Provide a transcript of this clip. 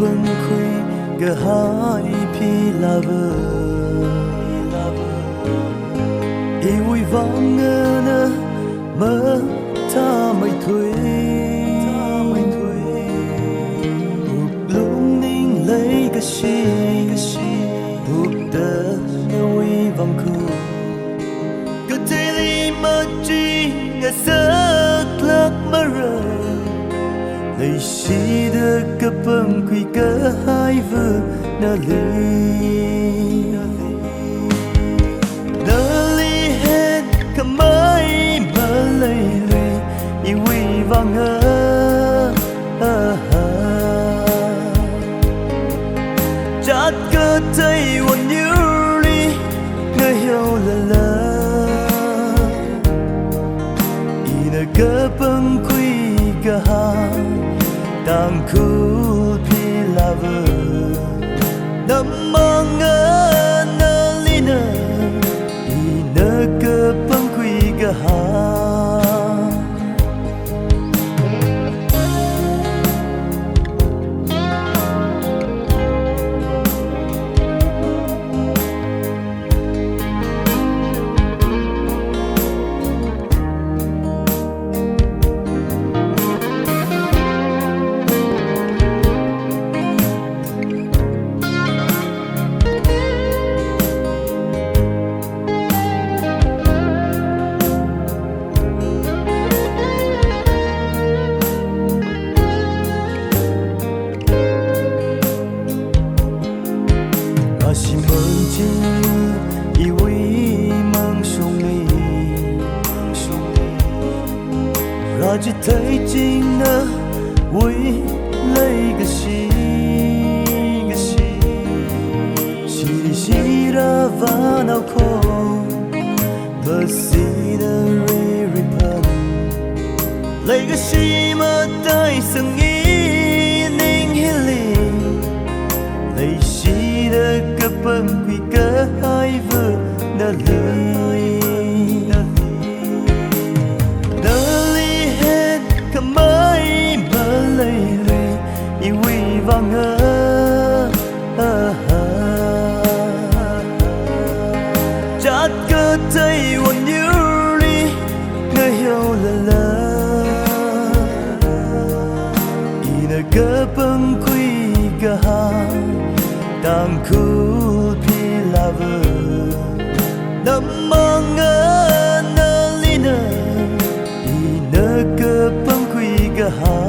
bưng khuy gờ hai pi lover y vui vang ngơ nơ mơ tha mây thuê buộc lung ninh lấy cái gì buộc tơ ngôi vang khu cứ thế li mơ chi ngã giấc lạc mơ rờ lấy xí đưa cái bưng khuy gờ hai vừa nơ li hết cả mấy mơ lây lì y vui vang ngơ chát cơ thấy buồn nhớ đi ngơ hiểu lờ y nơ cơ bưng quy cơ ha tang cool pi lover nằm mong ngơ nơ li nơ y nơ cơ bưng quy cơ ha si mừng chi y vui mừng sung ra chỉ thấy chính nơ vui lấy cái gì ra và nào không bờ si đã ripan lấy cái gì mà tay sừng nghĩ ninh healing lấy gì đã cái bưng quy cơ hai vừa đã lì hết cả mấy mơ lây lì y vui vang ngơ chát cơ thấy buồn nhớ đi ngơ hiểu lờ y nơ cơ bưng quy cơ ha tang cool pi lover nằm mong ngơ nơ li nơ y nơ cơ bưng quy cơ ha